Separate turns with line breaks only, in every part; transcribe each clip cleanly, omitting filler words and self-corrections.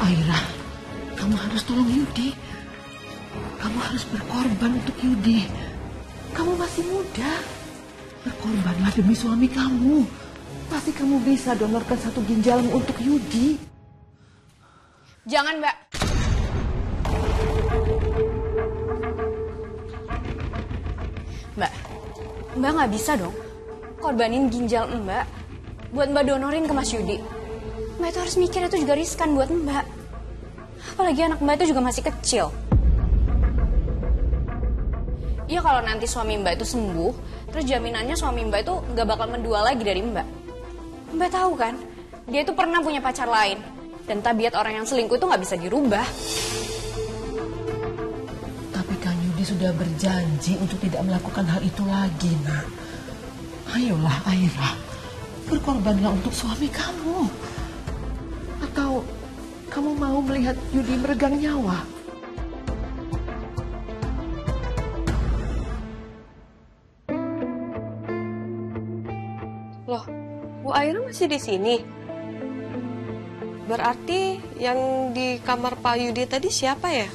Aira, kamu harus tolong Yudi. Kamu harus berkorban untuk Yudi. Kamu masih muda. Berkorbanlah demi suami kamu. Pasti kamu bisa donorkan satu ginjalmu untuk Yudi.
Jangan, Mbak. Mbak nggak bisa dong korbanin ginjal Mbak buat Mbak donorin ke Mas Yudi. Mbak itu harus mikir itu juga riskan buat Mbak. Apalagi anak Mbak itu juga masih kecil. Ya kalau nanti suami Mbak itu sembuh, terus jaminannya suami Mbak itu nggak bakal mendual lagi dari Mbak. Mbak tahu kan, dia itu pernah punya pacar lain. Dan tabiat orang yang selingkuh itu nggak bisa dirubah.
Tapi Kang Yudi sudah berjanji untuk tidak melakukan hal itu lagi, Nak. Ayolah, Aira. Berkorbanlah untuk suami kamu. Atau kamu mau melihat Yudi meregang nyawa?
Loh, Bu Aira masih di sini? Berarti yang di kamar Pak Yudi tadi siapa ya?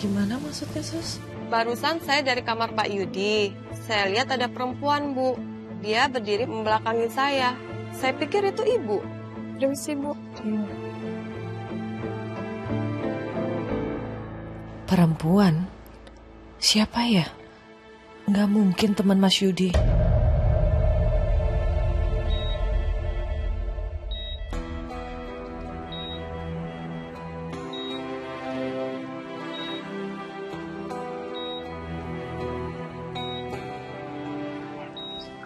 Gimana maksudnya, Sus?
Barusan saya dari kamar Pak Yudi. Saya lihat ada perempuan, Bu. Dia berdiri membelakangi saya. Saya pikir itu Ibu. Permisi, Bu.
Perempuan? Siapa ya? Nggak mungkin teman Mas Yudi.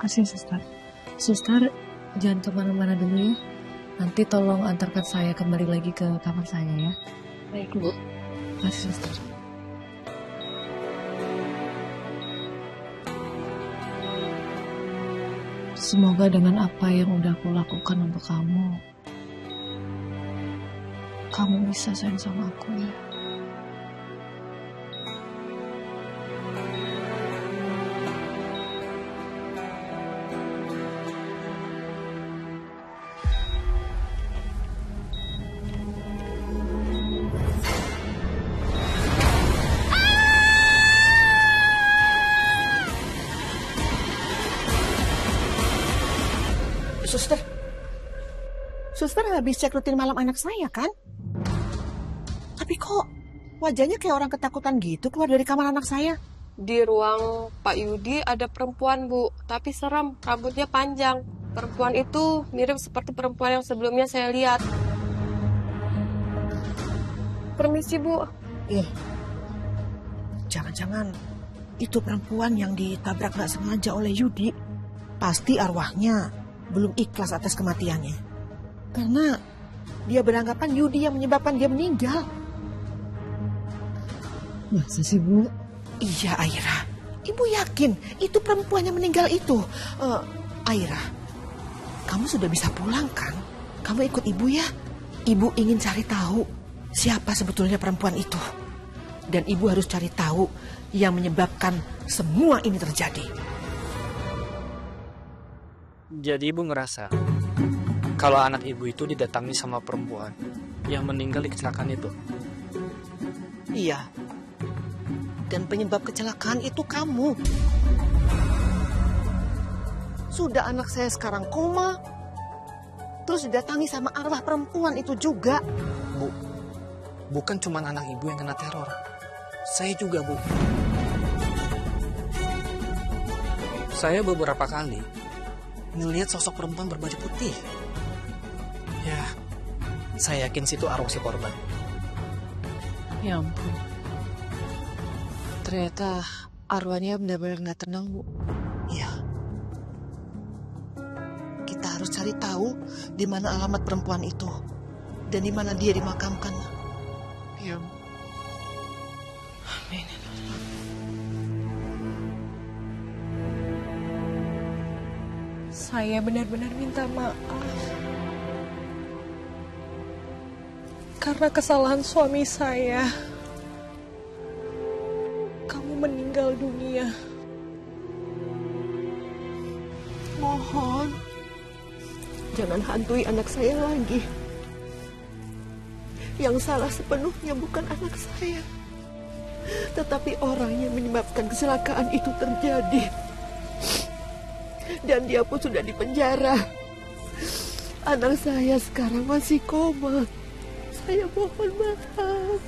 Kasih suster. Suster, jangan kemana-mana dulu ya. Nanti tolong antarkan saya kembali lagi ke kamar saya ya.
Baik, Bu.
Kasih suster. Semoga dengan apa yang udah aku lakukan untuk kamu bisa sayang sama aku ya.
Suster habis cek rutin malam anak saya kan? Tapi kok wajahnya kayak orang ketakutan gitu keluar dari kamar anak saya?
Di ruang Pak Yudi ada perempuan, Bu. Tapi serem, rambutnya panjang. Perempuan itu mirip seperti perempuan yang sebelumnya saya lihat. Permisi, Bu.
Jangan-jangan itu perempuan yang ditabrak gak sengaja oleh Yudi. Pasti arwahnya belum ikhlas atas kematiannya. Karena dia beranggapan Yudi yang menyebabkan dia meninggal.
Masa sih, Bu?
Iya, Aira. Ibu yakin itu perempuan yang meninggal itu. Aira, kamu sudah bisa pulang kan? Kamu ikut ibu ya. Ibu ingin cari tahu siapa sebetulnya perempuan itu. Dan ibu harus cari tahu yang menyebabkan semua ini terjadi.
Jadi ibu ngerasa kalau anak ibu itu didatangi sama perempuan yang meninggal di kecelakaan itu?
Iya. Dan penyebab kecelakaan itu kamu. Sudah anak saya sekarang koma, terus didatangi sama arwah perempuan itu juga.
Bu, bukan cuma anak ibu yang kena teror. Saya juga, Bu. Saya beberapa kali ngelihat sosok perempuan berbaju putih. Ya, saya yakin situ arwah si korban.
Ya ampun. Ternyata arwahnya benar-benar nggak tenang, Bu.
Iya. Kita harus cari tahu di mana alamat perempuan itu dan di mana dia dimakamkan.
Ya.
Amin.
Saya benar-benar minta maaf. Karena kesalahan suami saya, kamu meninggal dunia.
Jangan hantui anak saya lagi. Yang salah sepenuhnya bukan anak saya, tetapi orang yang menyebabkan kecelakaan itu terjadi. Dan dia pun sudah dipenjara. Anak saya sekarang masih koma. Saya mohon maaf.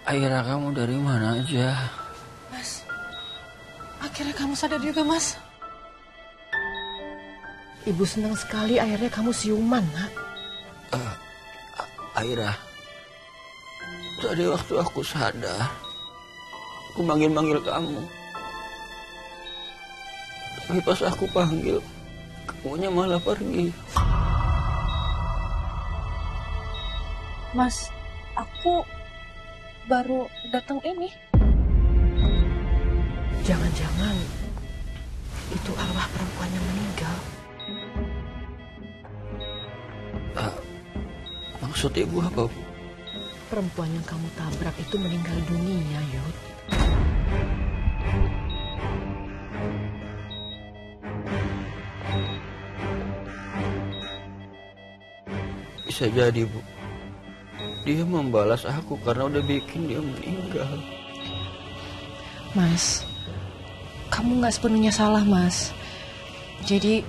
Aira, kamu dari mana aja?
Mas, akhirnya kamu sadar juga, Mas.
Ibu senang sekali akhirnya kamu siuman, Nak.
Aira, tadi waktu aku sadar, aku manggil-manggil kamu. Tapi pas aku panggil, kamunya malah pergi.
Mas, aku baru datang ini.
Jangan-jangan itu arwah perempuan yang meninggal.
Maksud ibu apa, Bu?
Perempuan yang kamu tabrak itu meninggal dunia, Yud.
Bisa jadi, Bu. Dia membalas aku karena udah bikin dia meninggal.
Mas, kamu nggak sepenuhnya salah, Mas. Jadi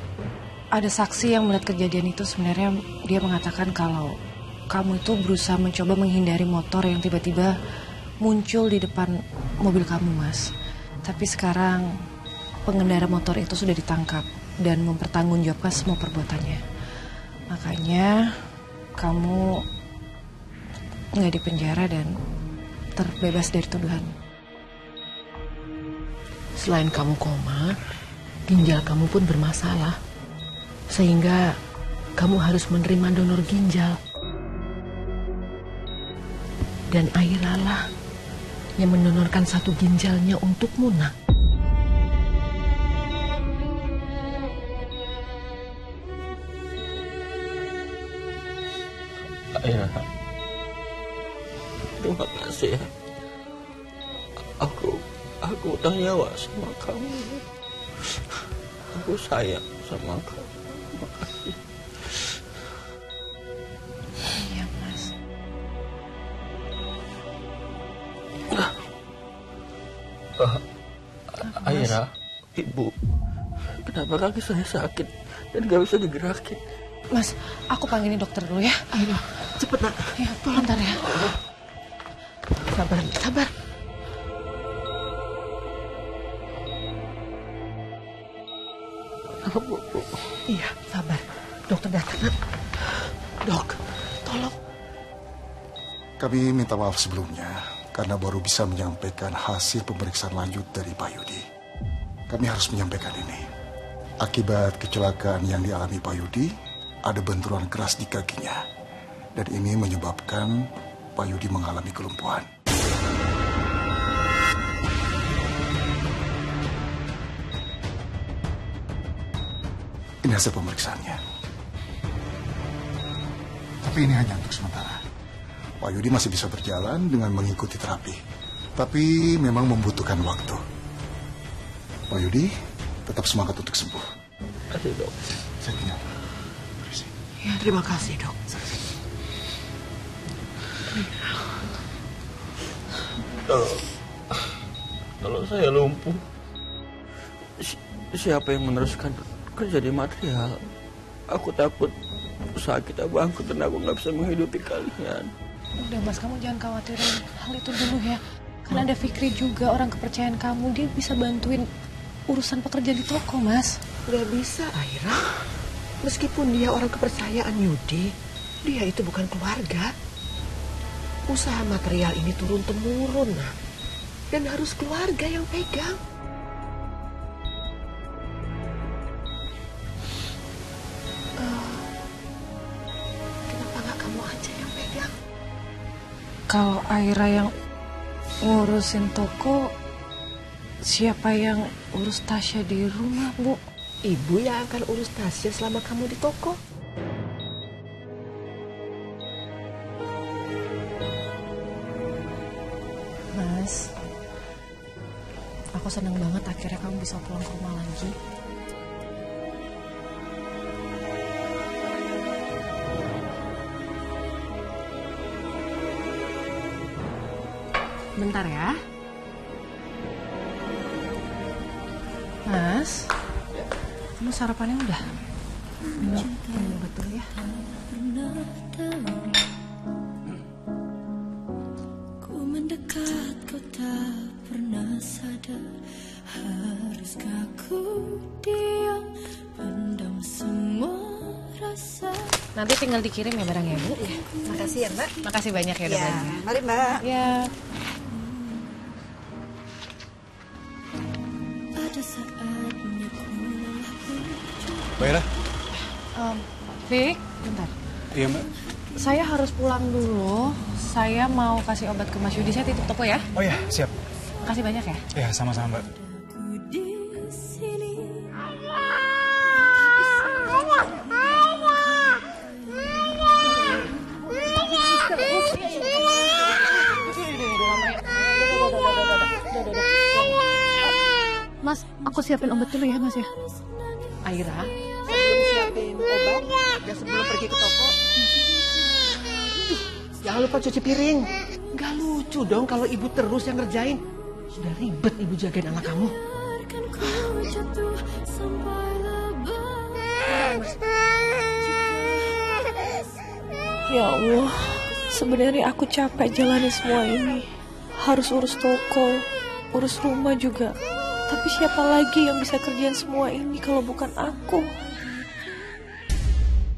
ada saksi yang melihat kejadian itu. Sebenarnya dia mengatakan kalau kamu itu berusaha mencoba menghindari motor yang tiba-tiba muncul di depan mobil kamu, Mas. Tapi sekarang pengendara motor itu sudah ditangkap dan mempertanggungjawabkan semua perbuatannya. Makanya kamu nggak dipenjara dan terbebas dari tuduhan.
Selain kamu koma, ginjal kamu pun bermasalah. Sehingga kamu harus menerima donor ginjal. Dan Aira lah yang mendonorkan satu ginjalnya untukmu, Nak.
Aira, terima kasih ya. Aku utang nyawa sama kamu. Aku sayang sama kamu. Terima kasih.
Iya, Mas.
Aira, Ibu, kenapa kaki saya sakit dan gak bisa digerakin?
Mas, aku panggilin dokter dulu ya.
Aira, cepet, Nak.
Ya, bentar ya.
Sabar, sabar.
Bu.
Iya, sabar. Dokter datang, Nak. Dok, tolong.
Kami minta maaf sebelumnya karena baru bisa menyampaikan hasil pemeriksaan lanjut dari Pak Yudi. Kami harus menyampaikan ini. Akibat kecelakaan yang dialami Pak Yudi, ada benturan keras di kakinya. Dan ini menyebabkan Pak Yudi mengalami kelumpuhan. Ini hasil pemeriksaannya. Tapi ini hanya untuk sementara. Pak Yudi masih bisa berjalan dengan mengikuti terapi. Tapi memang membutuhkan waktu. Pak Yudi, tetap semangat untuk sembuh.
Terima kasih, Dok.
Saya tinggal.
Ya, terima kasih, Dok.
Kalau saya lumpuh, siapa yang meneruskan kerja di material? Aku takut usaha kita bangkrut dan aku nggak bisa menghidupi kalian.
Udah, Mas, kamu jangan khawatirin hal itu dulu ya. Karena ada Fikri juga, orang kepercayaan kamu. Dia bisa bantuin urusan pekerjaan di toko, Mas.
Gak bisa, Aira. Meskipun dia orang kepercayaan Yudi, dia itu bukan keluarga. Usaha material ini turun-temurun, Nak. Dan harus keluarga yang pegang. Kenapa gak kamu aja yang pegang?
Kalau Aira yang ngurusin toko, siapa yang urus Tasya di rumah, Bu?
Ibu yang akan urus Tasya selama kamu di toko.
Mas, aku senang banget akhirnya kamu bisa pulang ke rumah lagi. Bentar ya. Mas, kamu sarapannya udah? Minum obat dulu ya.
Ku mendekat, kau tak pernah sadar. Haruskah ku diam, pendam semua rasa.
Nanti tinggal dikirim ya barangnya, Bu.
Iya, makasih ya Mbak.
Makasih banyak ya udah belanja.
Mari Mbak.
Ya.
Ada saatnya ku
Mbak Ira?
Vic, bentar.
Iya Mbak.
Saya harus pulang dulu. Saya mau kasih obat ke Mas Yudi. Saya titip toko ya.
Oh ya, siap.
Makasih banyak ya.
Ya, sama-sama Mbak.
di sini.
Mas, aku siapin obat dulu ya, Mas ya.
Aira, sebelum siapin obat dan sebelum pergi ke toko, jangan lupa cuci piring. Gak lucu dong kalau ibu terus yang ngerjain. Sudah ribet ibu jagain anak kamu.
Biarkan ku jatuh sampai lebat.
Ya Allah, sebenarnya aku capek jalani semua ini. Harus urus toko, urus rumah juga. Tapi siapa lagi yang bisa kerjain semua ini kalau bukan aku?